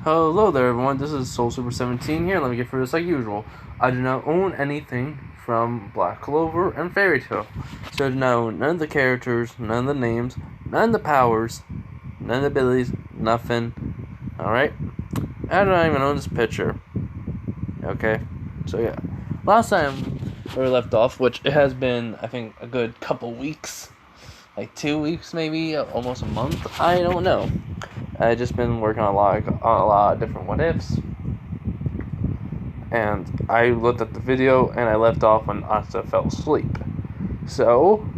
Hello there, everyone. This is Soul Super 17 here. Let me get through this like usual. I do not own anything from Black Clover and Fairy Tail, so I do not own none of the characters, none of the names, none of the powers, none of the abilities, nothing. Alright? I don't even own this picture. Okay? So yeah. Last time we left off, which it has been, I think, a good couple weeks. Like 2 weeks maybe, almost a month. I don't know. I just been working on a lot of different what ifs, and I looked at the video and I left off when Asta fell asleep. So,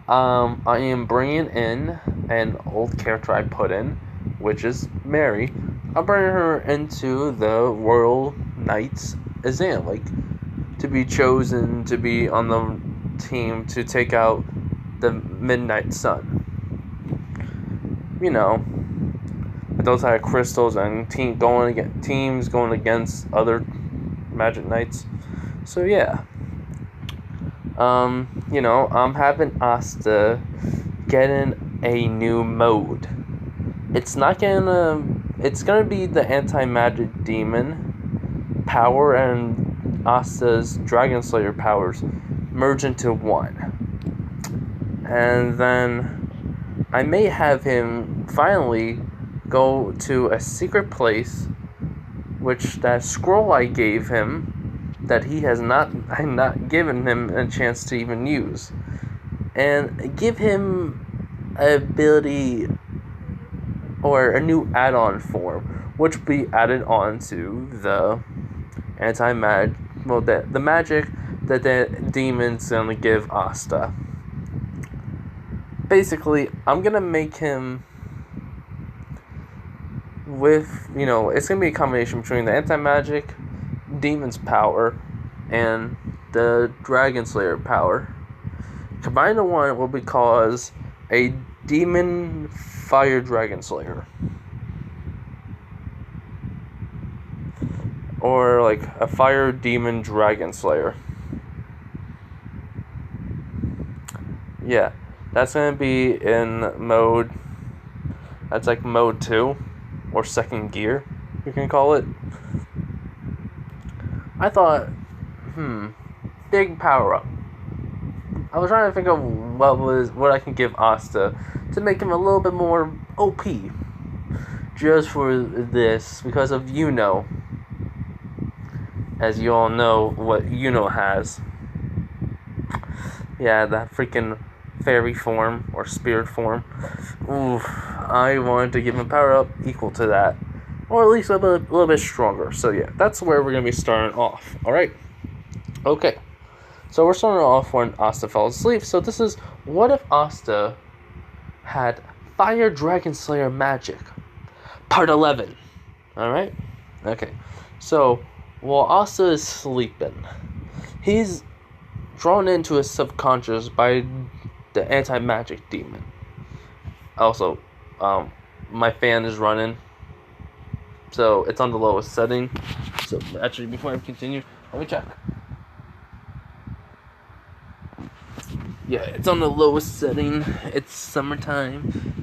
I am bringing in an old character I put in, which is Mary. I'm bringing her into the Royal Knights exam, like to be chosen to be on the team to take out the Midnight Sun. You know, those have crystals and teams going against other Magic Knights. So yeah, I'm having Asta getting a new mode. It's gonna be the anti-magic demon power and Asta's Dragon Slayer powers merge into one, and then I may have him finally go to a secret place, which that scroll I gave him, that I'm not given him a chance to even use, and give him an ability or a new add-on form, which will be added on to the the magic that the demon's gonna give Asta. Basically, I'm gonna make him it's gonna be a combination between the anti-magic demon's power and the Dragon Slayer power. Combined in one will cause a demon fire Dragon Slayer. Or like a fire demon Dragon Slayer. Yeah. That's going to be in mode, that's like mode 2, or second gear, you can call it. I thought, big power up. I was trying to think of what I can give Asta to make him a little bit more OP. Just for this, because of as you all know what has. Yeah, that freaking fairy form or spirit form. Oof, I wanted to give him power up equal to that, or at least a little bit stronger. So yeah, that's where we're gonna be starting off. All right. Okay. So we're starting off when Asta fell asleep. So this is what if Asta had Fire Dragon Slayer magic, part 11. All right. Okay. So while Asta is sleeping, he's drawn into his subconscious by the anti-magic demon. Also, my fan is running, so it's on the lowest setting. So actually, before I continue, let me check. Yeah, it's on the lowest setting. It's summertime.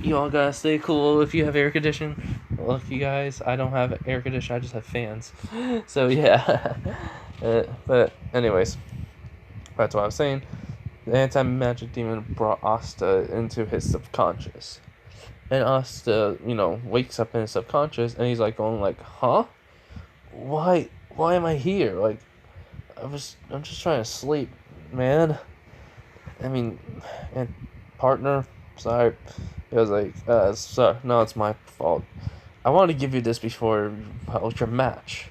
You all gotta stay cool if you have air conditioning. Lucky guys, I don't have air conditioning. I just have fans. So yeah. But anyways, that's what I was saying. The anti-magic demon brought Asta into his subconscious. And Asta, wakes up in his subconscious and he's like going like, huh? Why am I here? Like, I'm just trying to sleep, man. I mean, and partner, sorry. It was like, sorry, no, it's my fault. I wanted to give you this before your match.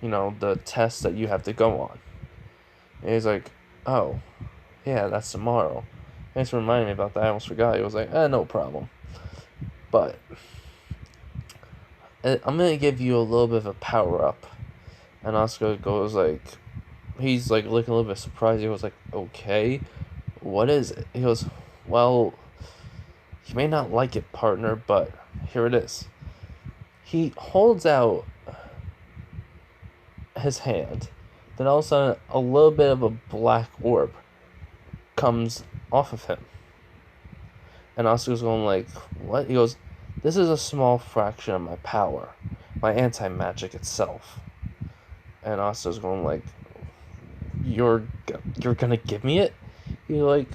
The test that you have to go on. And he's like, oh, yeah, that's tomorrow. Thanks for reminding me about that. I almost forgot. He was like, no problem. But I'm going to give you a little bit of a power-up. And Oscar goes like, he's like looking a little bit surprised. He was like, okay, what is it? He goes, well, you may not like it, partner, but here it is. He holds out his hand. Then all of a sudden, a little bit of a black orb comes off of him. And Oscar's going like, what? He goes, this is a small fraction of my power, my anti-magic itself. And Asta's going like, you're gonna give me it? You're like,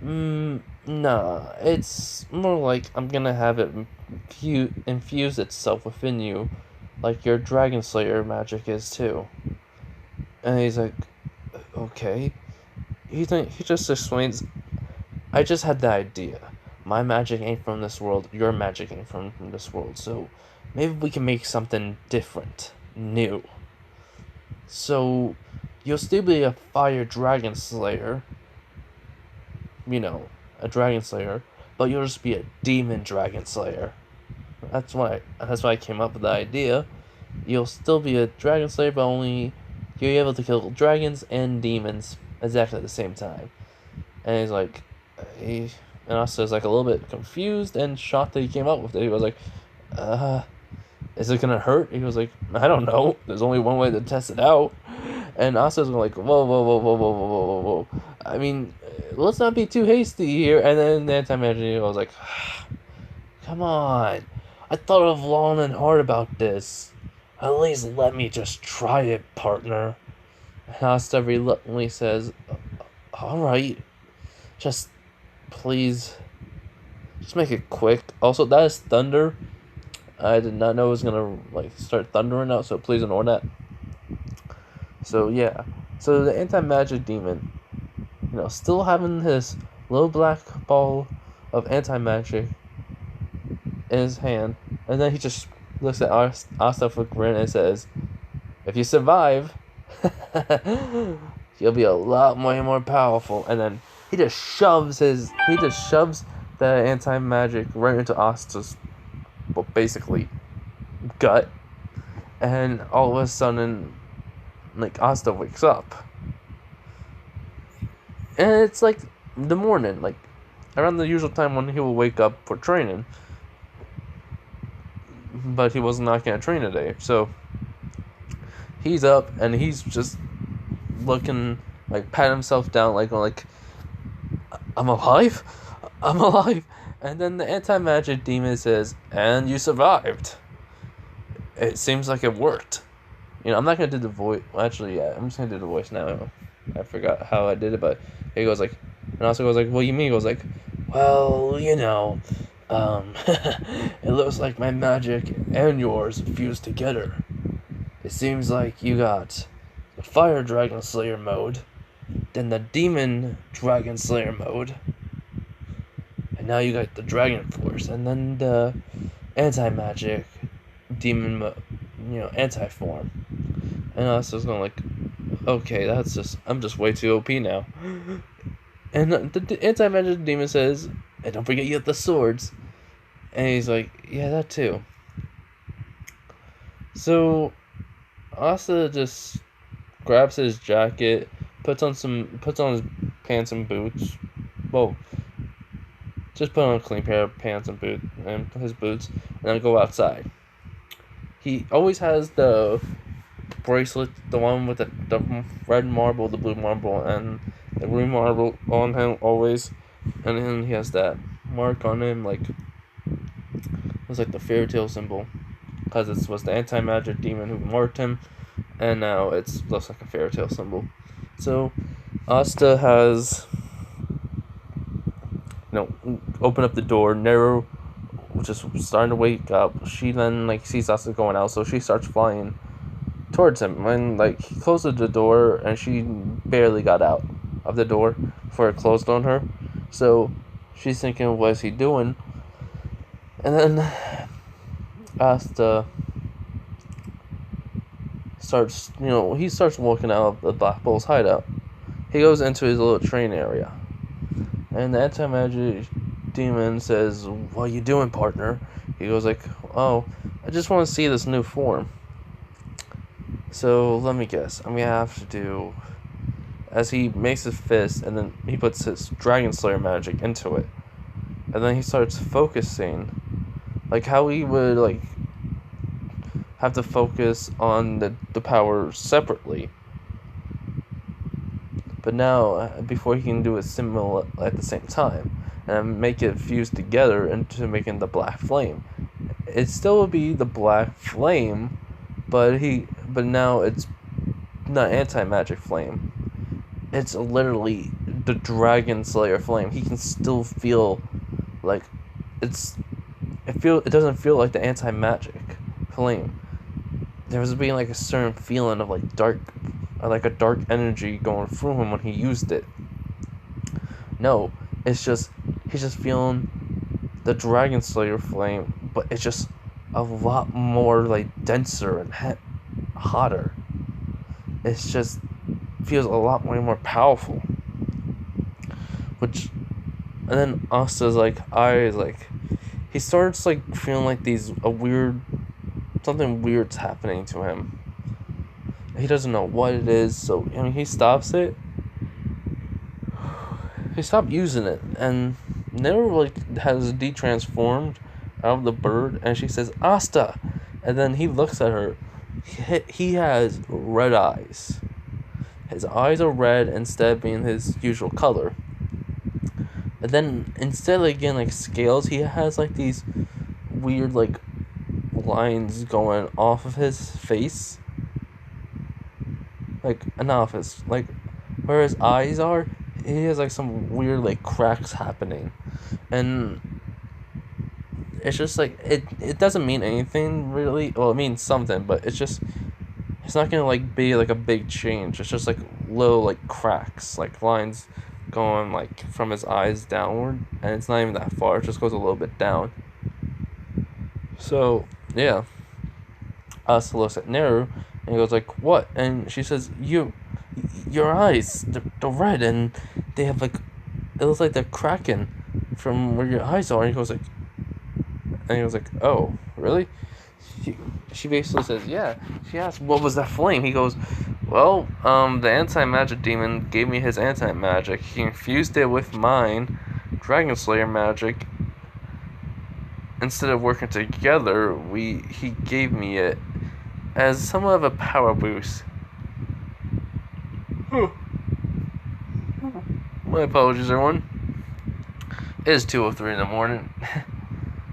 nah, it's more like I'm gonna have it infuse itself within you, like your Dragon Slayer magic is too. And he's like, okay. He just explains, I just had the idea. My magic ain't from this world, your magic ain't from this world, so maybe we can make something different, new. So, you'll still be a fire dragon slayer, a dragon slayer, but you'll just be a demon dragon slayer. That's why I came up with the idea. You'll still be a dragon slayer, but only you're able to kill dragons and demons exactly at the same time. And he's like, and Asta's like a little bit confused and shocked that he came up with it. He was like, is it gonna hurt? He was like, I don't know. There's only one way to test it out. And Asta's like, whoa, whoa, whoa, whoa, whoa, whoa, whoa, whoa. I mean, let's not be too hasty here. And then the anti-magic was like, come on. I thought of long and hard about this. At least let me just try it, partner. And Asta reluctantly says, alright. Just, please. Just make it quick. Also, that is thunder. I did not know it was gonna, start thundering out, so please ignore that. So, yeah. So, the anti-magic demon, still having his little black ball of anti-magic in his hand, and then he just looks at Asta with a grin and says, if you survive, you'll be a lot more powerful. And then he just shoves the anti-magic right into Asta's, basically, gut. And all of a sudden, Asta wakes up. And it's the morning, around the usual time when he will wake up for training. But he was not going to train today. So he's up and he's just looking, pat himself down, I'm alive? I'm alive. And then the anti-magic demon says, and you survived. It seems like it worked. I'm not going to do the voice. Well, actually, yeah, I'm just going to do the voice now. I forgot how I did it, but he goes and also goes what do you mean? He goes well, it looks like my magic and yours fused together. It seems like you got the Fire Dragon Slayer mode, then the Demon Dragon Slayer mode, and now you got the Dragon Force, and then the Anti-Magic Demon mode, anti-form. And I was just going okay, I'm just way too OP now. And the anti-magic demon says, and don't forget you have the swords. And he's like, yeah, that too. So Asta just grabs his jacket, puts on his pants and boots. Well, just put on a clean pair of pants and his boots, and then go outside. He always has the bracelet, the one with the red marble, the blue marble, and the green marble on him always. And then he has that mark on him, it's the fairy tale symbol, because it was the anti-magic demon who marked him, and now it looks like a fairy tale symbol. So Asta has, open up the door. Nero, just starting to wake up. She then sees Asta going out, so she starts flying towards him. When he closes the door, and she barely got out of the door before it closed on her. So she's thinking, what is he doing? And then Asta starts, he starts walking out of the Black Bull's hideout. He goes into his little train area. And the anti-magic demon says, what are you doing, partner? He goes oh, I just want to see this new form. So let me guess. I'm going to have to do, as he makes his fist, and then he puts his Dragon Slayer magic into it. And then he starts focusing, how he would, have to focus on the power separately. But now, before he can do it similar at the same time, and make it fuse together into making the black flame. it still would be the black flame, but now it's not anti-magic flame. It's literally the Dragon Slayer flame. He can still feel like it doesn't feel like the anti-magic flame. There was being like a certain feeling of like a dark energy going through him when he used it. No, it's just he's just feeling the Dragon Slayer flame, but it's just a lot more like denser and hotter. It's just feels a lot more powerful. And then Asta's like eyes, like he starts like feeling like something weird's happening to him. He doesn't know what it is, so he stops it. He stopped using it, and Neru like has de-transformed out of the bird, and she says Asta, and then he looks at her. He has red eyes. His eyes are red instead of being his usual color. And then instead of getting like scales, he has like these weird like lines going off of his face. Like not off his where his eyes are, he has like some weird like cracks happening. And it's just like it doesn't mean anything really. Well, it means something, but it's not gonna like be like a big change. It's just like little like cracks, like lines going like from his eyes downward, and it's not even that far. It just goes a little bit down. So yeah, Asta looks at Neru and he goes like, "What?" And she says, Your eyes, they're red, and they have like it looks like they're cracking from where your eyes are." And he goes like, "Oh, really?" She basically says, "Yeah." She asks, "What was that flame?" He goes, "Well, the anti-magic demon gave me his anti-magic. He infused it with mine, Dragon Slayer magic. Instead of working together, he gave me it as somewhat of a power boost." My apologies, everyone. It is 2:03 in the morning.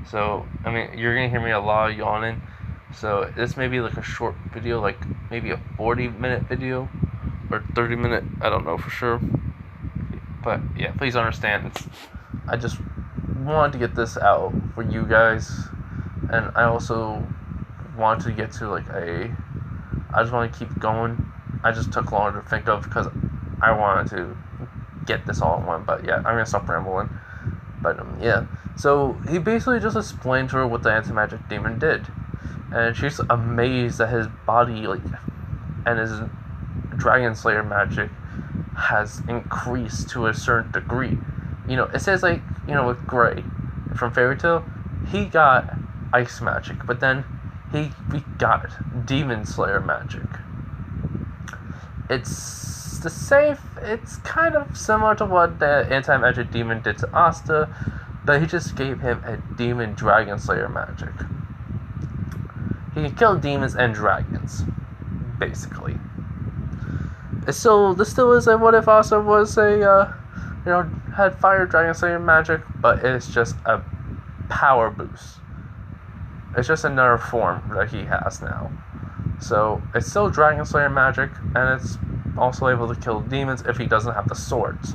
So, you're going to hear me a lot of yawning. So, this may be like a short video, like maybe a 40-minute video or 30-minute, I don't know for sure. But, yeah, please understand. I just wanted to get this out for you guys. And I also want to get to I just want to keep going. I just took longer to think of because I wanted to get this all in one. But, yeah, I'm going to stop rambling. But, yeah. So, he basically just explained to her what the anti-magic demon did. And she's amazed that his body, and his Dragon Slayer magic has increased to a certain degree. It says, with Gray from Fairy Tail, he got ice magic, but then he got Demon Slayer magic. It's the same, it's kind of similar to what the anti-magic demon did to Asta, but he just gave him a Demon Dragon Slayer magic. He can kill demons and dragons, basically. This still is a what if Asta was had Fire Dragon Slayer magic, but it's just a power boost. It's just another form that he has now. So, it's still Dragon Slayer magic, and it's also able to kill demons if he doesn't have the swords.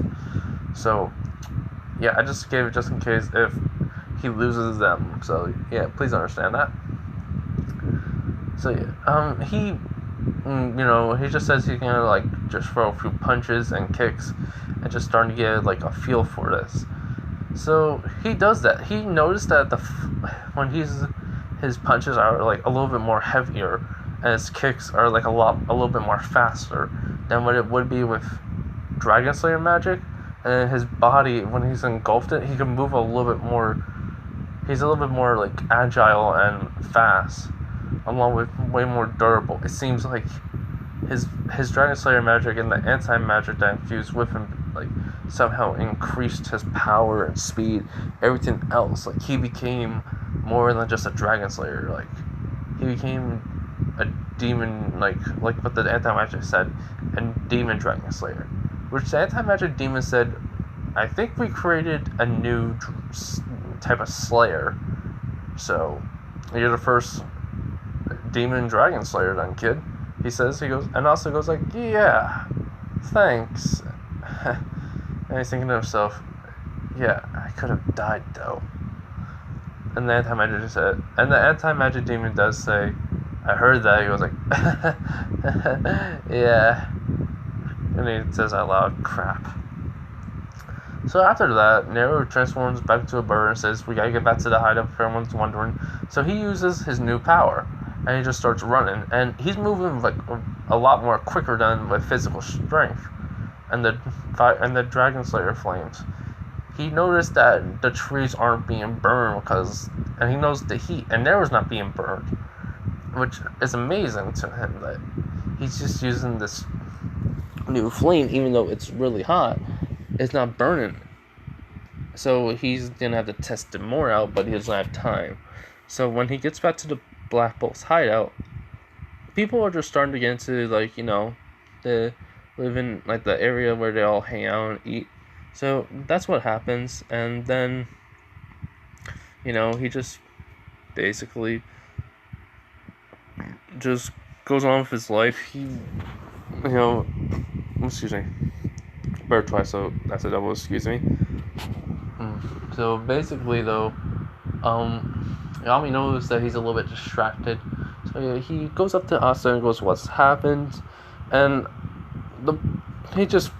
So, yeah, I just gave it just in case if he loses them. So, yeah, please understand that. So, yeah, he just says he's gonna, just throw a few punches and kicks and just starting to get, a feel for this. So, he does that. He noticed that when his punches are, a little bit more heavier and his kicks are, a little bit more faster than what it would be with Dragon Slayer magic. And his body, when he's engulfed it, he can move a little bit more. He's a little bit more, agile and fast, along with way more durable. It seems like his Dragon Slayer magic and the anti-magic that infused with him, somehow increased his power and speed, everything else. He became more than just a Dragon Slayer. He became a demon, like what the anti-magic said, and Demon Dragon Slayer. Which the anti-magic demon said, I think we created a new type of Slayer. So, you're the first demon dragon slayer then, kid. He says, and Asta goes like, yeah, thanks. And he's thinking to himself, yeah, I could have died though. And the anti-magic demon does say, I heard that. He goes like, yeah. And he says out loud, crap. So after that, Nero transforms back to a bird and says, we gotta get back to the hideout if everyone's wondering. So he uses his new power, and he just starts running. And he's moving like a lot more quicker than with physical strength. And the Dragon Slayer flames. He noticed that the trees aren't being burned and he knows the heat, and Nero's not being burned, which is amazing to him that he's just using this new flame, even though it's really hot, it's not burning. So he's gonna have to test it more out, but he doesn't have time. So when he gets back to the Black Bolt's hideout, people are just starting to get into the live in like the area where they all hang out and eat. So that's what happens, and then he just basically just goes on with his life. He excuse me, bird twice, so that's a double, excuse me. So basically though, Yami knows that he's a little bit distracted, so yeah, he goes up to Asta and goes, what's happened? And he just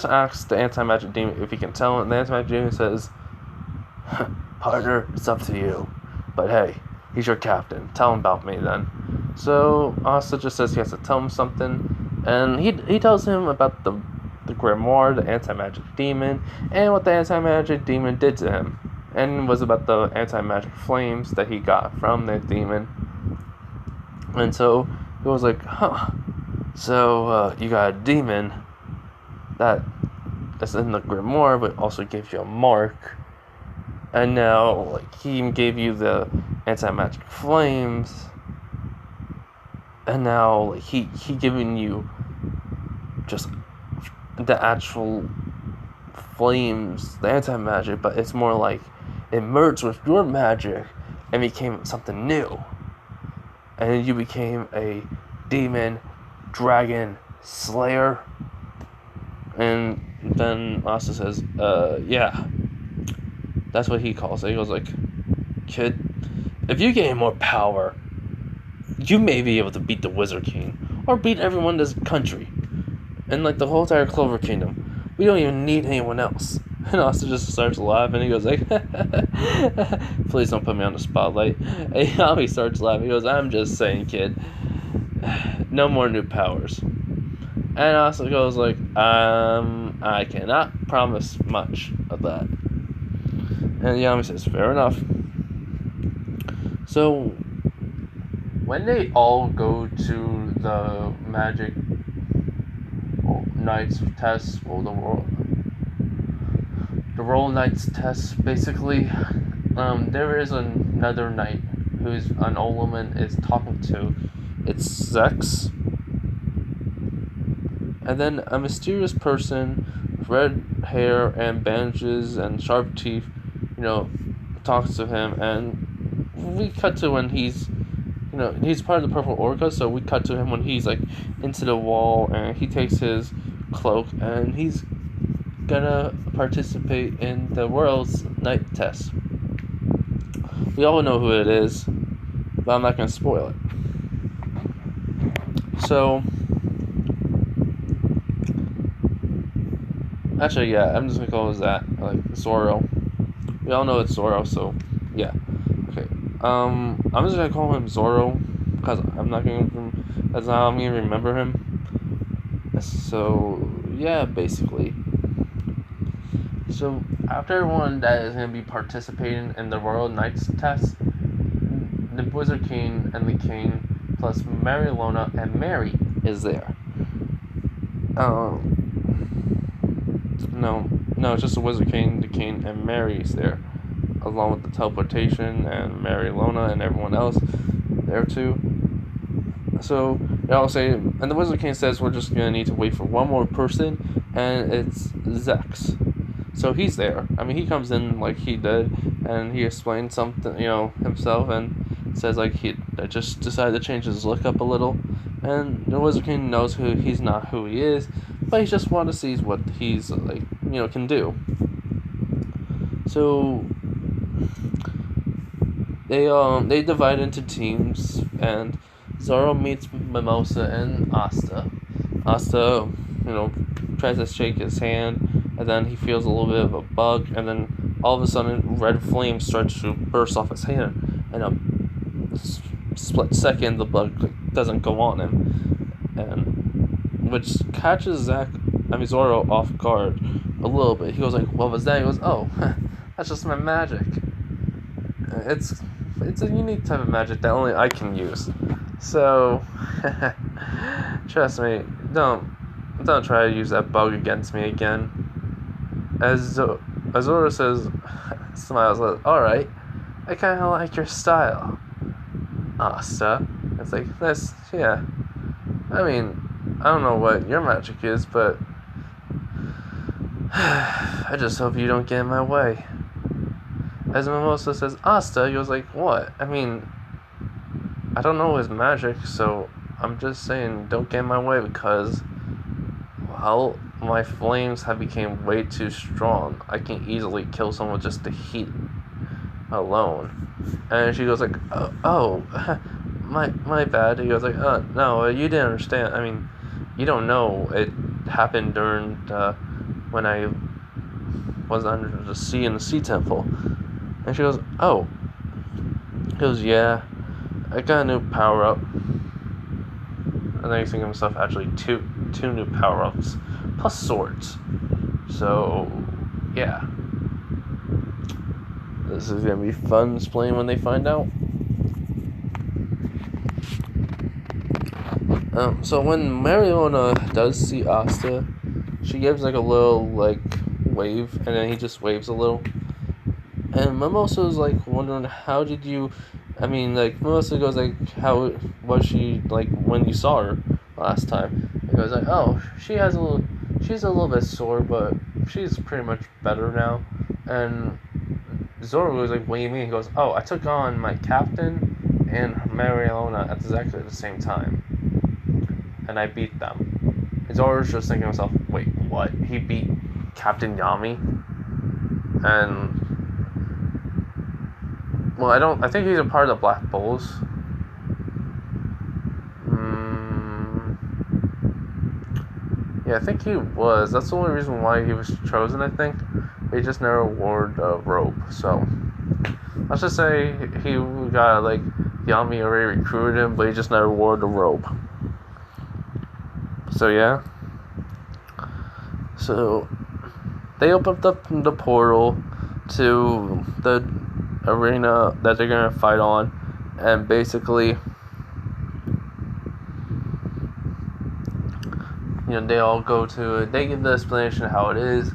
asks the anti-magic demon if he can tell, and the anti-magic demon says, partner, it's up to you, but hey, he's your captain, tell him about me then. So Asta just says he has to tell him something, and he tells him about the grimoire, the anti-magic demon, and what the anti-magic demon did to him, and it was about the anti-magic flames that he got from the demon. And so he was like, so you got a demon that's in the grimoire, but also gave you a mark, and now he gave you the anti-magic flames, and now he giving you just the actual flames, the anti-magic, but it's more like it merged with your magic and became something new, and you became a demon dragon slayer. And then Asta says, yeah, that's what he calls it. He goes like, kid, if you gain more power, you may be able to beat the Wizard King, or beat everyone in this country, and the whole entire Clover Kingdom. We don't even need anyone else. And Asta just starts laughing. He goes like, please don't put me on the spotlight. And Yami starts laughing. He goes, I'm just saying, kid, no more new powers. And Asta goes like, I cannot promise much of that. And Yami says, fair enough. So when they all go to the Magic Knights test, the Roll Knights test, basically, there is another knight who's an old woman is talking to. It's Zex. And then a mysterious person with red hair and bandages and sharp teeth, talks to him, and we cut to when he's part of the Purple Orca, so we cut to him when he's into the wall, and he takes his cloak, and he's gonna participate in the world's night test. We all know who it is, but I'm not gonna spoil it. So actually, yeah, I'm just gonna call it that, Zoro. We all know it's Zoro, so yeah. Okay. I'm just gonna call him Zoro because I'm not gonna. That's how I'm gonna remember him. So yeah, basically. So after everyone that is gonna be participating in the Royal Knights test, the Wizard King and the King plus Mary Lona and Mary is there. No, it's just the Wizard King, the King, and Mary's there, along with the teleportation and Mary Lona and everyone else there too. So they all say, and the Wizard King says we're just gonna need to wait for one more person, and it's Zex. So he's there. I mean, he comes in like he did, and he explains something, himself, and says like he just decided to change his look up a little. And the Wizard King knows he's not who he is, but he just wants to see what he's like, can do. So they divide into teams, and Zoro meets Mimosa and Asta. Asta, tries to shake his hand, and then he feels a little bit of a bug, and then all of a sudden, red flames start to burst off his hand, and a split second, the bug doesn't go on him, and which catches Zoro off guard a little bit. He goes like, "What was that?" He goes, "Oh, that's just my magic. It's a unique type of magic that only I can use. So, trust me, don't try to use that bug against me again." As Zoro says, smiles, like, "Alright, I kind of like your style, Asta." It's like, this, yeah. I mean, I don't know what your magic is, but I just hope you don't get in my way. As Mimosa says, "Asta," he was like, "What? I mean, I don't know his magic, so I'm just saying don't get in my way because, well, my flames have become way too strong. I can easily kill someone with just the heat alone." And she goes like, "Oh, my bad." He goes like, "No, you didn't understand. I mean, you don't know. It happened during when I was under the sea in the Sea Temple." And she goes, "Oh." He goes, "Yeah, I got a new power up." And then he's thinking of himself, actually two new power ups plus swords. So yeah, this is gonna be fun displaying when they find out. So when Mariona does see Asta, she gives like a little like wave, and then he just waves a little. And Mimosa's like wondering, how did you? I mean, like Mimosa goes like, how was she like when you saw her last time? He goes like, "Oh, she's a little bit sore, but she's pretty much better now." And Zoro goes like, "What do you mean?" He goes, "Oh, I took on my captain and Mariona at exactly the same time, and I beat them." And Zoro's just thinking to himself, "Wait, what? He beat Captain Yami?" And well, I think he's a part of the Black Bulls. Yeah, I think he was. That's the only reason why he was chosen, I think. He just never wore the robe. So, let's just say he got, like, Yami already recruited him, but he just never wore the robe. So, yeah. So, they opened up the portal to the arena that they're gonna fight on, and basically, they all go to it. They give the explanation of how it is.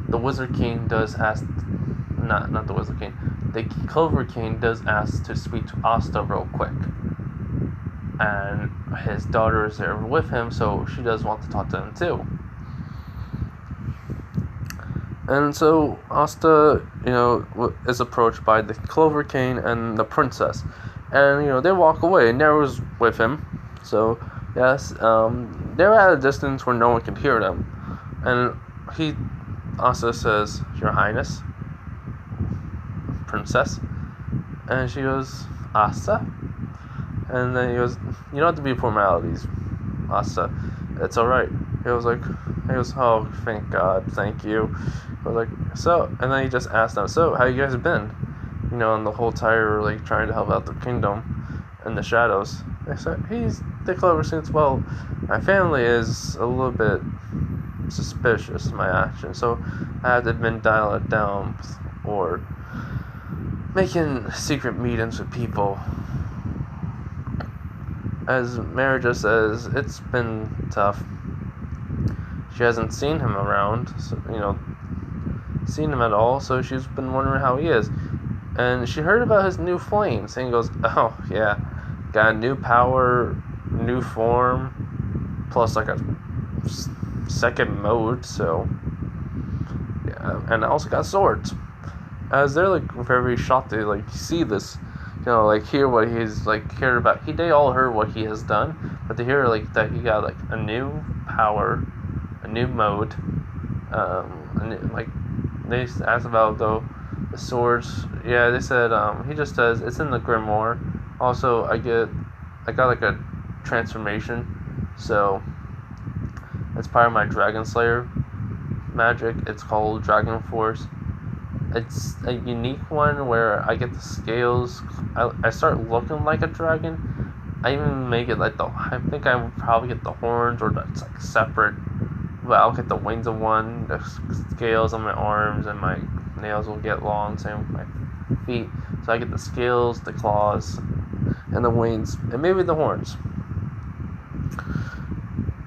The Wizard King does ask, not the Wizard King, the Clover King does ask to speak to Asta real quick, and his daughter is there with him, so she does want to talk to him too. And so Asta, is approached by the Clover King and the princess, and they walk away. And Nero's with him, so yes, they're at a distance where no one can hear them. And Asta says, "Your Highness, Princess," and she goes, "Asta," and then he goes, "You don't have to be formalities, Asta. It's all right." He was, "Oh, thank God, thank you." I was like, "So," and then he just asked them, "So, how you guys been? On the whole tire, like, trying to help out the kingdom in the shadows." They said, the Clover since, "Well, my family is a little bit suspicious of my actions, so I had to been dial it down, or making secret meetings with people." As Mary just says, it's been tough. She hasn't seen him around, so, seen him at all, so she's been wondering how he is. And she heard about his new flames, and he goes, "Oh, yeah, got a new power, new form, plus like a second mode, so yeah." and I also got swords. As they're like very shocked to like see this, like hear what he's like cared about. They all heard what he has done, but to hear like that he got like a new power, a new mode, like they asked about the swords. Yeah, they said he just says it's in the grimoire. Also, I got like a transformation, so it's part of my Dragon Slayer magic. It's called Dragon Force. It's a unique one where I get the scales. I start looking like a dragon. I even make it like I think I would probably get the horns, or that's like separate. But I'll get the wings of one, the scales on my arms, and my nails will get long. Same with my feet. So I get the scales, the claws, and the wings, and maybe the horns.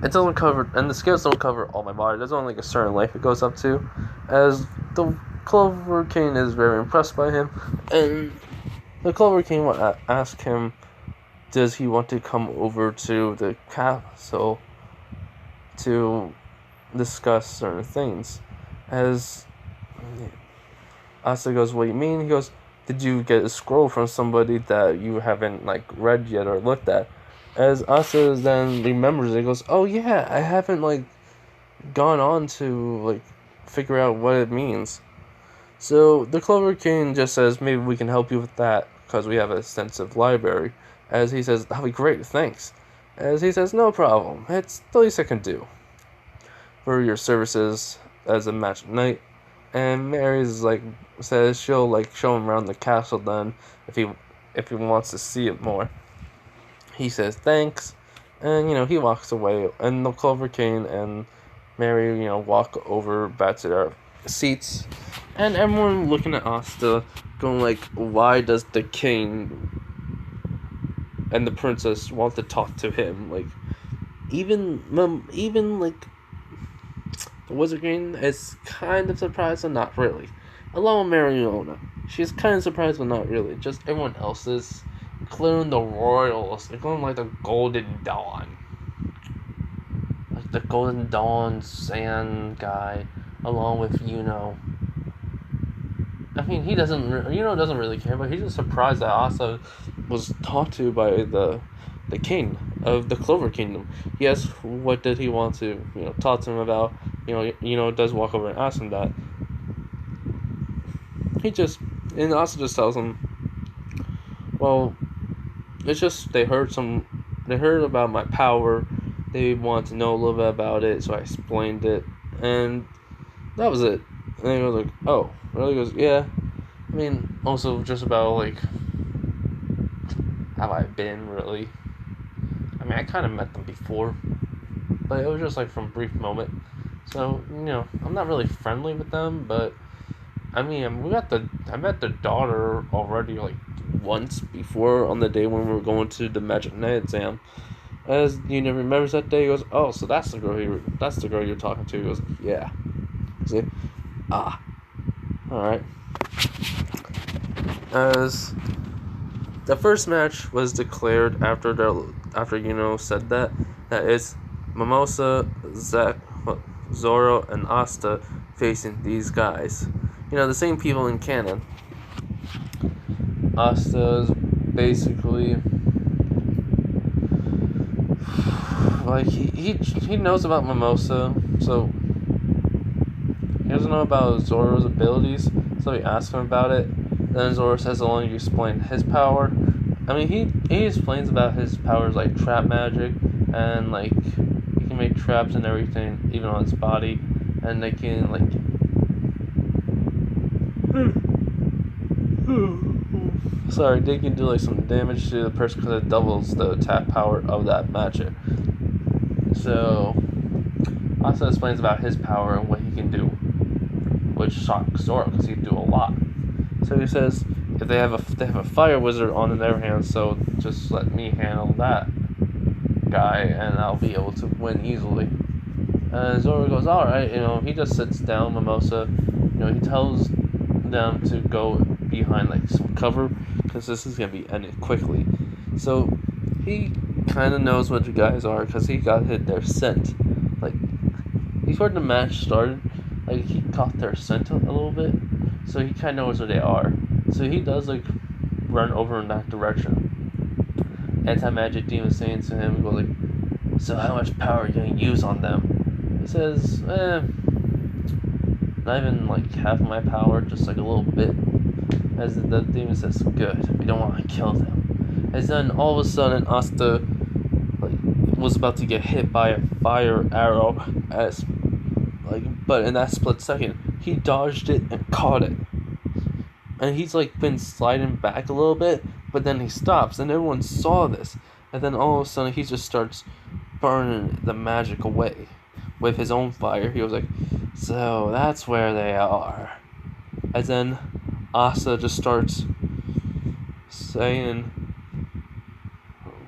It doesn't cover, and the scales don't cover all my body. There's only like a certain length it goes up to. As the Clover King is very impressed by him, and the Clover King will ask him, does he want to come over to the castle to discuss certain things? As Asta goes, what do you mean? He goes, did you get a scroll from somebody that you haven't like read yet or looked at? As Asta then remembers it, goes, oh yeah, I haven't like gone on to like figure out what it means. So the Clover King just says, maybe we can help you with that because we have an extensive library. As he says, that'll be great, thanks. As he says, no problem, it's the least I can do for your services as a match knight. And Mary's like says she'll like show him around the castle then if he wants to see it more. He says thanks, and he walks away, and the Clover King and Mary walk over back to their seats, and everyone looking at Asta going like, why does the king and the princess want to talk to him? Like even like the Wizard King is kind of surprised, but not really. Along with Mariona, she's kind of surprised, but not really. Just everyone else is, including the royals, including like the Golden Dawn. Like the Golden Dawn sand guy, along with I mean, he doesn't really care, but he's just surprised that Asta was talked to by the king of the Clover Kingdom. He asks what did he want to talk to him about. Does walk over and ask him that. And Asta just tells him, well, it's just they heard about my power. They want to know a little bit about it, so I explained it, and that was it. And then he goes like, oh, really? He goes, yeah. I mean, also just about like how I've been, really. I mean, I kind of met them before, but it was just like from a brief moment. So I'm not really friendly with them, but I mean, I met the daughter already like once before on the day when we were going to the Magic Knight exam. As remembers that day, he goes, oh, so that's the girl you're talking to. He goes, yeah. See? Ah. Alright. As the first match was declared after said that it's Mimosa, Zoro, and Asta facing these guys. The same people in canon. Asta's basically like he knows about Mimosa, so he doesn't know about Zoro's abilities, so he asks him about it. Then Zoro says, "Along you explain his power." I mean, he explains about his powers like trap magic, and like he can make traps and everything, even on his body, and they can like. Sorry, they can do like some damage to the person because it doubles the attack power of that magic. So, Asta explains about his power and what he can do, which shocks Zoro because he can do a lot. So he says, if they have a fire wizard on their hands, so just let me handle that guy, and I'll be able to win easily. And Zoro goes, all right, he just sits down. Mimosa, he tells them to go behind like some cover because this is gonna be ended quickly. So he kind of knows what the guys are because he got hit their scent. Like before the match started, like he caught their scent a little bit, so he kind of knows where they are. So he does like run over in that direction. Anti-magic demon saying to him, goes like, "So how much power are you gonna use on them?" He says, not even like half my power, just like a little bit." As the demon says, "Good, we don't want to kill them." As then all of a sudden, Asta like was about to get hit by a fire arrow, but in that split second, he dodged it and caught it. And he's like been sliding back a little bit, but then he stops, and everyone saw this. And then all of a sudden, he just starts burning the magic away with his own fire. He was like, "So that's where they are." And then Asta just starts saying,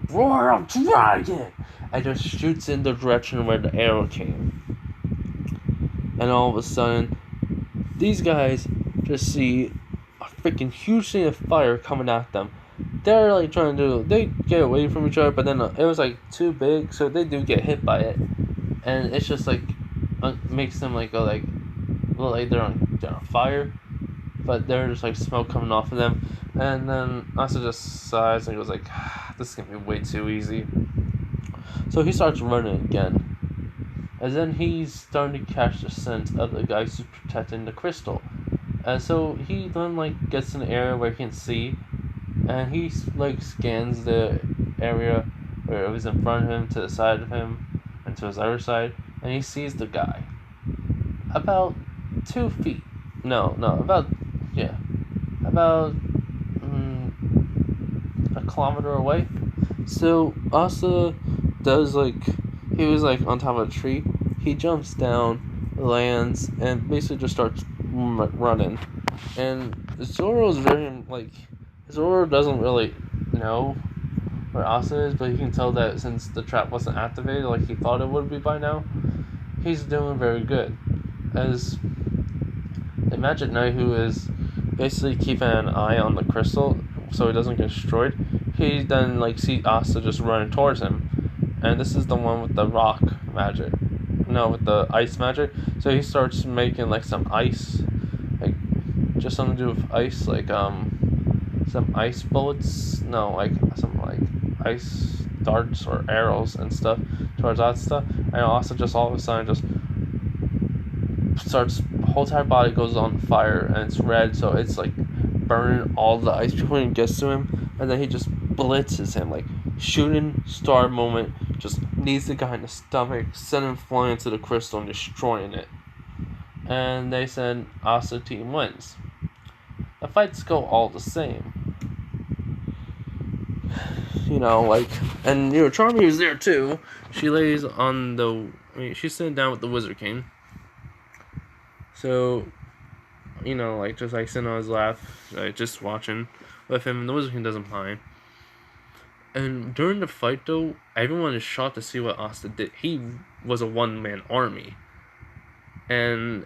"Roar of Dragon!" and just shoots in the direction where the arrow came. And all of a sudden, these guys just see a freaking huge thing of fire coming at them. They're like they get away from each other, but then it was like too big, so they do get hit by it. And it's just like, makes them like go like, look like they're on fire, but they're just like smoke coming off of them. And then Asta just sighs and goes like, "This is gonna be way too easy." So he starts running again. And then he's starting to catch the scent of the guys who's protecting the crystal. And so he then like gets in an area where he can see, and he like scans the area where it was in front of him, to the side of him, and to his other side, and he sees the guy. About 2 feet. About a kilometer away. So Asa does like, he was like on top of a tree. He jumps down, lands, and basically just starts running. And Zoro's very like, Zoro doesn't really know where Asa is, but he can tell that since the trap wasn't activated like he thought it would be by now, he's doing very good. As the Magic Knight, who is basically keeping an eye on the crystal so he doesn't get destroyed, he then like sees Asta just running towards him. And this is the one with the rock magic. No, with the ice magic. So he starts making like some ice, like just something to do with ice, like some ice bullets. No, like some like ice darts or arrows and stuff towards Asta. And Asta just all of a sudden just starts, whole entire body goes on fire, and it's red, so it's like burning all the ice before it gets to him. And then he just blitzes him, like shooting star moment, just knees the guy in the stomach, sending him flying into the crystal and destroying it. And they said Asta team wins. The fights go all the same. Like, and Charmy was there too. She lays on she's sitting down with the Wizard King. So, like, just like sitting on his lap, like, just watching with him, and the Wizard King doesn't mind. And during the fight, though, everyone is shocked to see what Asta did. He was a one-man army. And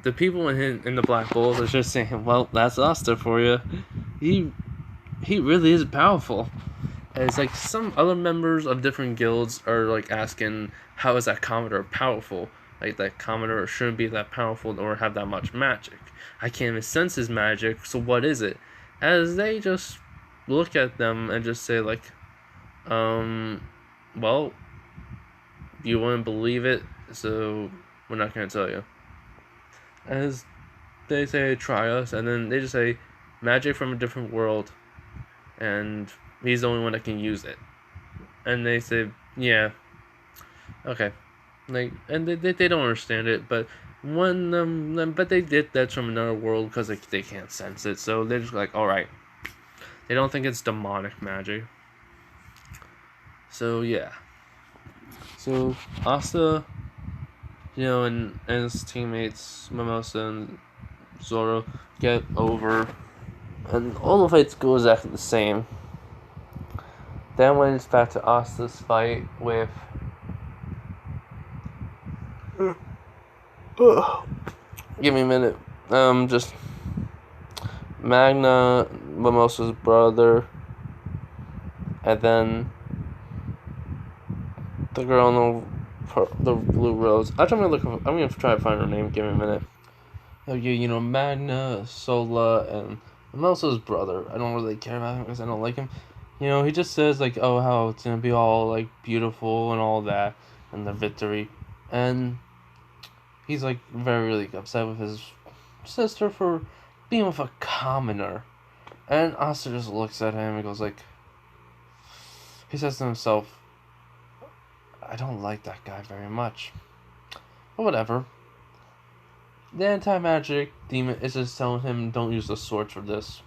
the people in the Black Bulls are just saying, "Well, that's Asta for you. He really is powerful." And it's like some other members of different guilds are like asking, "How is that Commodore powerful? Like, that Commodore shouldn't be that powerful or have that much magic. I can't even sense his magic, so what is it?" As they just look at them and just say like, "Well, you wouldn't believe it, so we're not going to tell you." As they say, "Try us," and then they just say, "Magic from a different world, and he's the only one that can use it." And they say, "Yeah, okay." Like, and they don't understand it, but but they did that's from another world because they can't sense it, so they're just like, all right. They don't think it's demonic magic. So yeah. So Asta, and his teammates Mimosa and Zoro get over, and all the fights go exactly the same. Then when it's back to Asta's fight with give me a minute. Just Magna, Mimosa's brother, and then the girl in the the blue rose. Actually, I'm gonna try to find her name. Give me a minute. Magna, Sola, and I'm also his brother. I don't really care about him because I don't like him. He just says like, oh, how it's gonna be all like beautiful and all that, and the victory, and he's like very really upset with his sister for being with a commoner, and Asta just looks at him and goes like, he says to himself, I don't like that guy very much, but whatever. The anti-magic demon is just telling him, don't use the sword for this.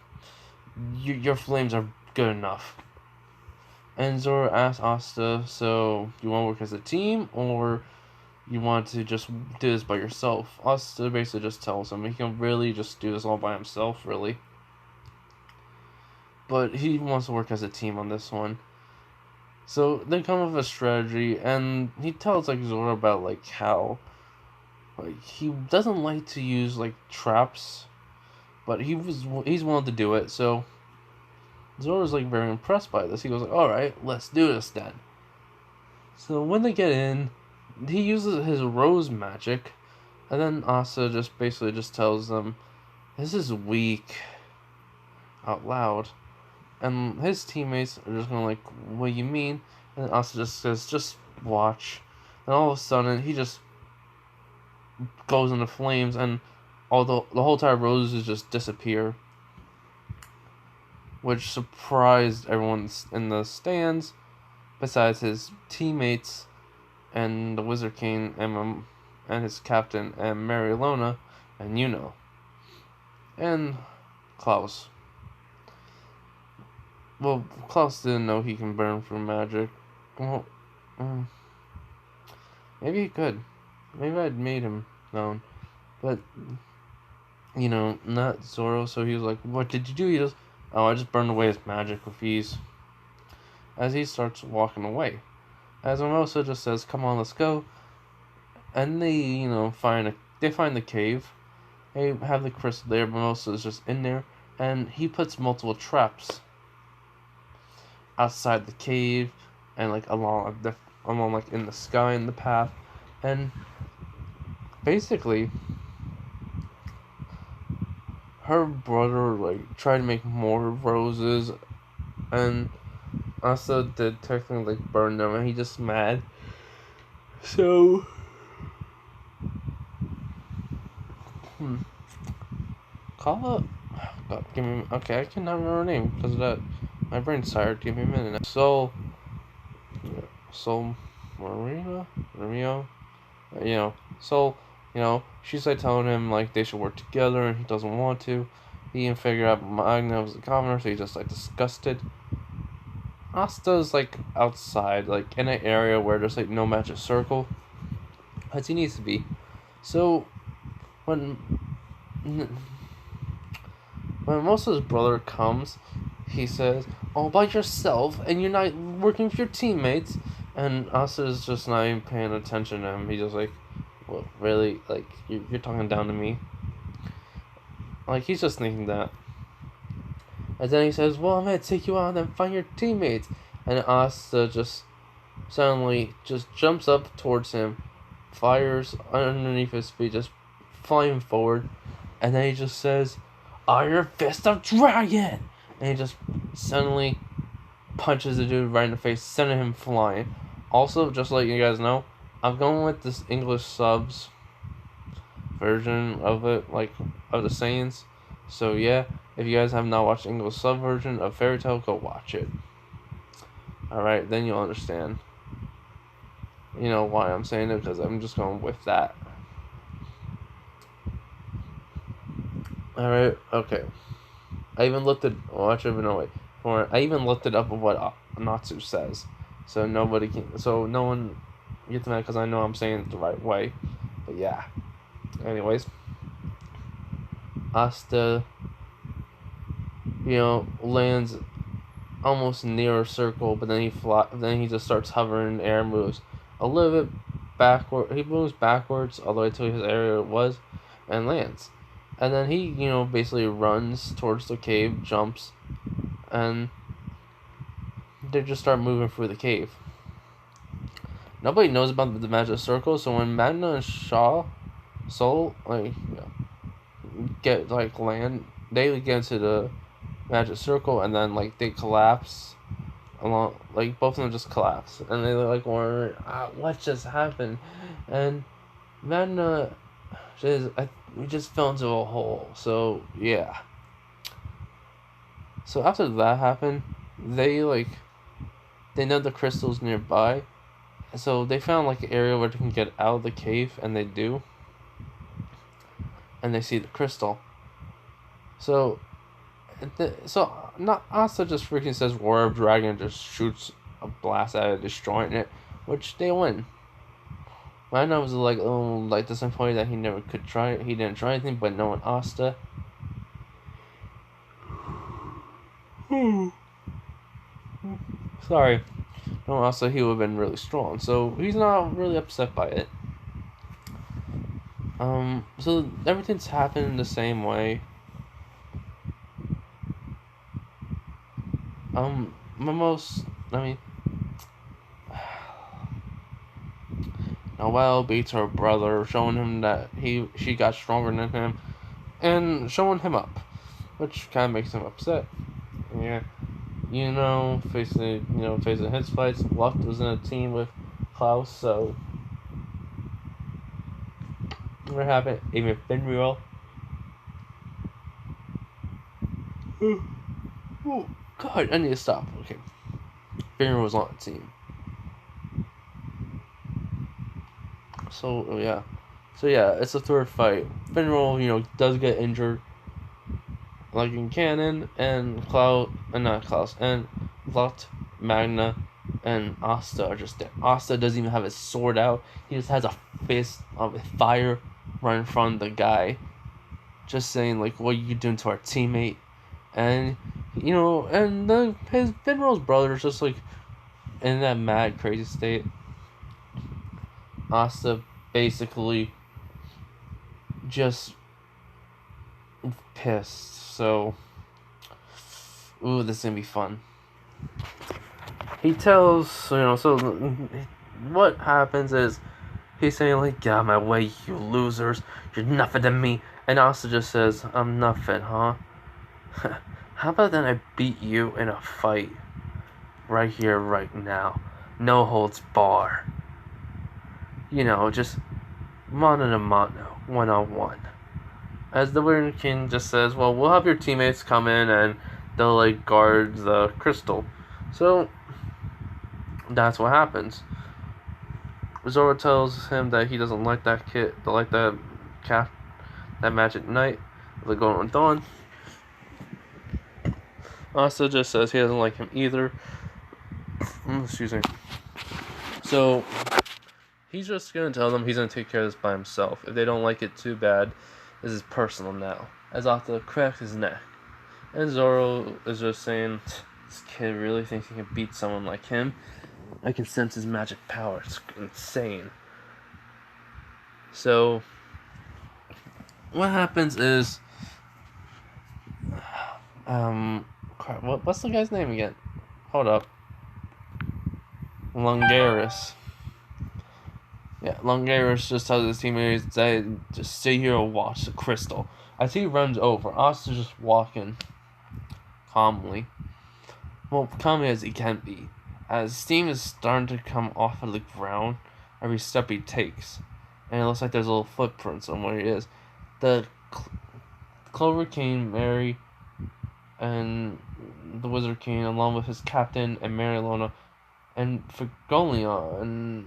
Your flames are good enough. And Zoro asks Asta, so you want to work as a team, or you want to just do this by yourself? Asta basically just tells him he can really just do this all by himself, really. But he wants to work as a team on this one. So they come up with a strategy, and he tells like Zoro about like how he doesn't like to use like traps, but he's willing to do it. So Zoro's like very impressed by this. He goes like, "All right, let's do this then." So when they get in, he uses his rose magic, and then Asta just basically just tells them, "This is weak," out loud, and his teammates are just going like, "What do you mean?" And Asta just says, "Just watch." And all of a sudden, he just goes into flames, and although the whole entire roses just disappear, which surprised everyone in the stands, besides his teammates and the Wizard King and his captain and Mary Lona and Yuno and Klaus. Well, Klaus didn't know he can burn through magic. Well, maybe he could. Maybe I'd made him known. But, not Zoro, so he was like, what did you do? He goes, oh, I just burned away his magic with ease. As he starts walking away. As Mimosa just says, come on, let's go. And they, find the cave. They have the crystal there, Mimosa is just in there. And he puts multiple traps outside the cave and like along like in the sky in the path. And basically her brother like tried to make more roses, and Asta did technically like burn them, and he just mad. So call up. God, give me. Okay, I cannot remember her name because of that. My brain's tired. Give me a minute. Soul Marina, Romeo. Soul. She's like telling him like they should work together, and he doesn't want to. He can figure out Magna was the commoner, so he's just like disgusted. Asta's like outside, like in an area where there's like no magic circle, as he needs to be. So when Mimosa's brother comes, he says, all by yourself, and you're not working with your teammates. And Asta's just not even paying attention to him. He's just like, well, really? Like, you're talking down to me? Like, he's just thinking that. And then he says, well, I'm gonna take you out and find your teammates. And Asta just suddenly just jumps up towards him, fires underneath his feet, just flying forward. And then he just says, Iron Fist of Dragon! And he just suddenly punches the dude right in the face, sending him flying. Also, just to let you guys know, I'm going with this English subs version of it, like, of the Saiyans. So yeah, if you guys have not watched the English sub version of Fairy Tail, go watch it. Alright, then you'll understand. Why I'm saying it, because I'm just going with that. Alright, okay. I even looked at, I even looked it up of what Natsu says. So no one gets mad because I know I'm saying it the right way. But yeah. Anyways. Asta, lands almost near a circle, but then he just starts hovering in the air, moves a little bit backward. He moves backwards all the way to his area it was, and lands. And then he, basically runs towards the cave, jumps, and they just start moving through the cave. nobody knows about the magic circle. So when Magna and Soul get land, they get into the magic circle, and then they collapse along. Both of them just collapse, and they wonder what just happened, and Magna we just fell into a hole. So yeah. So after that happened, they know the crystals nearby, so they found an area where they can get out of the cave, and they do, and they see the crystal. So not Asta just freaking says War of Dragon and just shoots a blast at it, destroying it, which they win. Rhino was disappointed that he never could try it. He didn't try anything, but knowing Asta. Sorry. Knowing Asta, he would have been really strong. So he's not really upset by it. So everything's happened the same way. Noelle beats her brother, showing him that she got stronger than him, and showing him up, which kind of makes him upset. Yeah, facing his fights. Luck was in a team with Klaus, so what happened? Even Finreal. Oh God, I need to stop. Okay, Finreal was on the team. So yeah, it's the third fight. Finreal, does get injured, in canon, and and Lot, Magna, and Asta are just dead. Asta doesn't even have his sword out. He just has a fist of fire right in front of the guy, just saying what are you doing to our teammate? And and then his Finreal's brother is just in that mad crazy state. Asta basically just pissed. So, this is gonna be fun. He tells, so what happens is he's saying get out of my way, you losers, you're nothing to me. And Asta just says, I'm nothing, huh? How about then I beat you in a fight right here, right now, no holds bar. Just mano to mano, 1-on-1. As the Wizard King just says, well, we'll have your teammates come in and they'll guard the crystal. So that's what happens. Zoro tells him that he doesn't like that that magic knight, the Golden Dawn. Asta just says he doesn't like him either. Excuse me. So he's just gonna tell them he's gonna take care of this by himself. If they don't like it too bad, this is personal now. As Asta cracks his neck. And Zoro is just saying, this kid really thinks he can beat someone like him. I can sense his magic power. It's insane. So what happens is what's the guy's name again? Hold up. Langris. Yeah, Langris just tells his teammates that just stay here and watch the crystal. As he runs over, Asta's just walking calmly. Well, calmly as he can be. As steam is starting to come off of the ground every step he takes. And it looks like there's a little footprint somewhere he is. The Clover King, Mary, and the Wizard King, along with his captain and Marilona, and Figolion.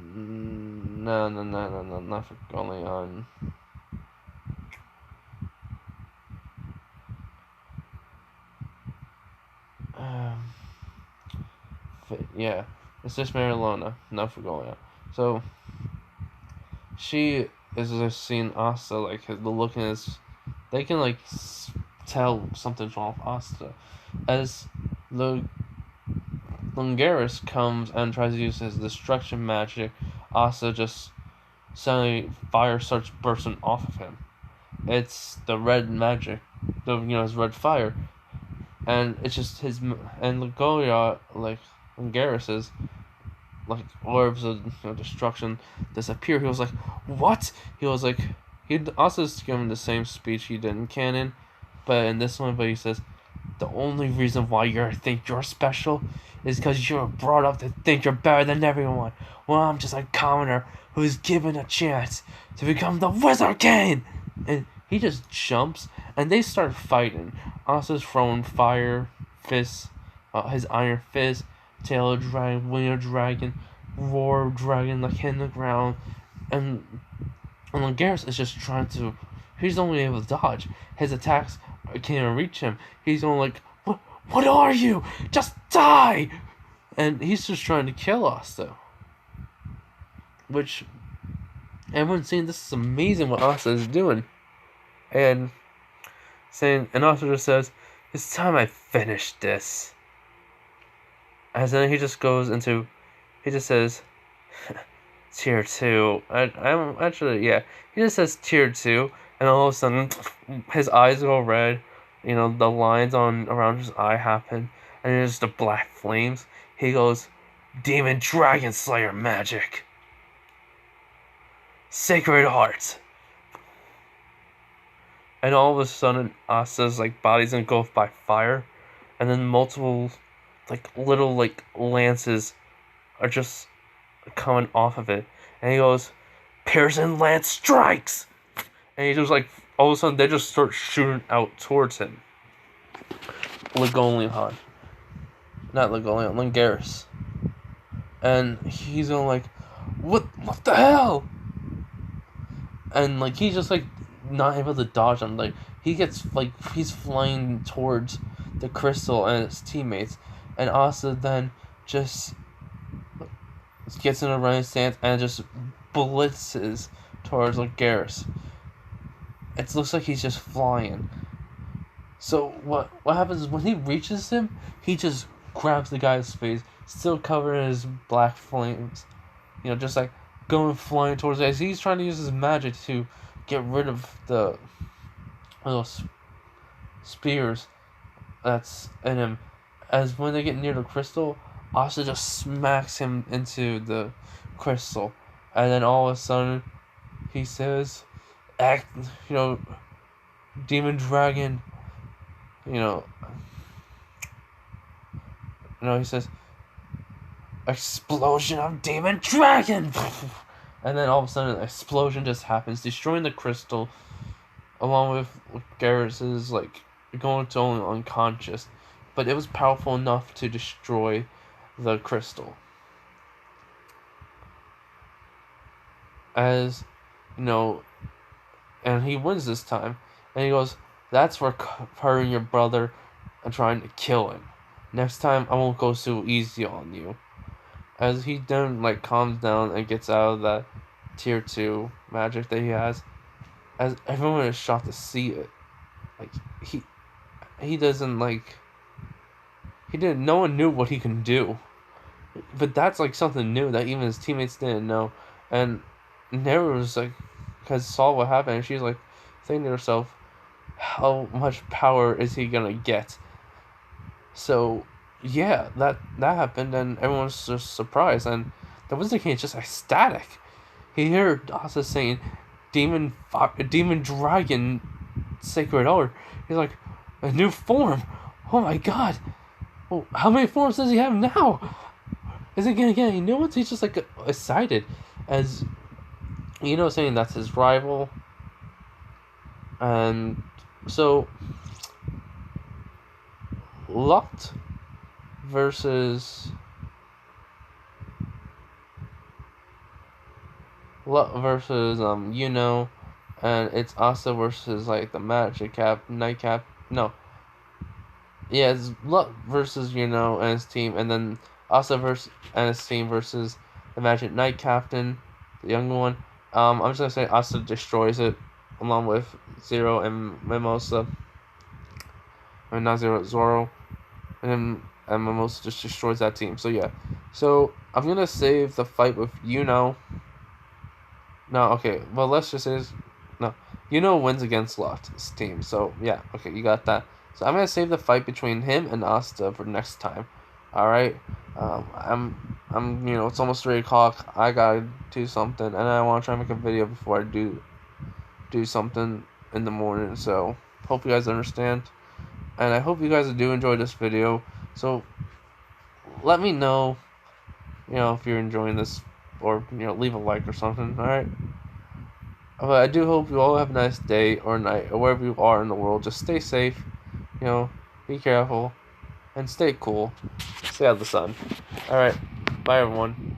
No, not Figolion. Yeah, it's just Marilona, not Figolion. So she is just seeing Asta, the look in his. They can tell something's wrong with Asta, as the Langris comes and tries to use his destruction magic. Asta just suddenly fire starts bursting off of him. It's the red magic, his red fire, and it's just his and Langris's like orbs of destruction disappear. He was like, "What?" He was like, he also given the same speech he did in canon, but in this one, but he says, "The only reason why you think you're special is because you're brought up to think you're better than everyone. Well, I'm just a commoner who's given a chance to become the Wizard King." And he just jumps, and they start fighting. Asta's throwing fire fists, his iron fist, tail of dragon, wing of dragon, roar of dragon, like hitting the ground, and Langris is just trying to. He's only able to dodge. His attacks can't even reach him. He's only like, what are you? Just die! And he's just trying to kill Asta. Which, everyone's saying this is amazing what Asta is doing. And Asta just says, "It's time I finish this." And then he just goes into, he just says, tier 2. I'm actually, yeah. He just says tier 2, and all of a sudden, his eyes go red. The lines around his eye happen, and there's the black flames. He goes, "Demon Dragon Slayer magic. Sacred Heart." And all of a sudden, Asta's body's engulfed by fire, and then multiple, little lances are just coming off of it, and he goes, "Piercing Lance strikes," and he just all of a sudden they just start shooting out towards him. Langris, and he's going what the hell? And he's just not able to dodge them. He gets he's flying towards the crystal and his teammates, and Asta then just gets in a running stance and just blitzes towards Langris. It looks like he's just flying. So what happens is when he reaches him, he just grabs the guy's face, still covered in his black flames. Just going flying towards it as he's trying to use his magic to get rid of the little spears that's in him. As when they get near the crystal, Asta just smacks him into the crystal, and then all of a sudden, he says, Demon Dragon, he says, "Explosion of Demon Dragon!" And then all of a sudden, an explosion just happens, destroying the crystal, along with Garrus's, going to only unconscious. But it was powerful enough to destroy the crystal. And he wins this time. And he goes, "That's for hurting your brother and trying to kill him. Next time, I won't go so easy on you." As he then calms down and gets out of that tier 2 magic that he has, as everyone is shocked to see it. He doesn't he didn't. No one knew what he can do, but that's something new that even his teammates didn't know. And Nero was because saw what happened, and she's thinking to herself, how much power is he gonna get? So yeah, that happened, and everyone's just surprised, and the Wizard King is just ecstatic. He heard Asta saying, Demon Dragon Sacred Heart." He's like, "A new form? Oh my god! Well, how many forms does he have now? Is he gonna get any new ones?" He's just excited, as saying that's his rival. And so Lot versus and it's Asta versus the Magic Night Cap. No. Yeah, it's Lot versus and his team, and then Asta and his team versus the Magic Knight Captain, the younger one. I'm just gonna say Asta destroys it, along with Zero and Mimosa. I mean, not Zero, Zoro, and Mimosa just destroys that team. So yeah, so I'm gonna save the fight with No, okay. Well, let's just say no. Wins against Lot's team. So yeah, okay, you got that. So I'm gonna save the fight between him and Asta for next time. All right. It's almost 3 o'clock. I gotta do something, and I want to try and make a video before I do something in the morning. So hope you guys understand, and I hope you guys do enjoy this video. So let me know, if you're enjoying this, or leave a like or something. All right. But I do hope you all have a nice day or night, or wherever you are in the world. Just stay safe, be careful, and stay cool. Stay out of the sun. Alright, bye everyone.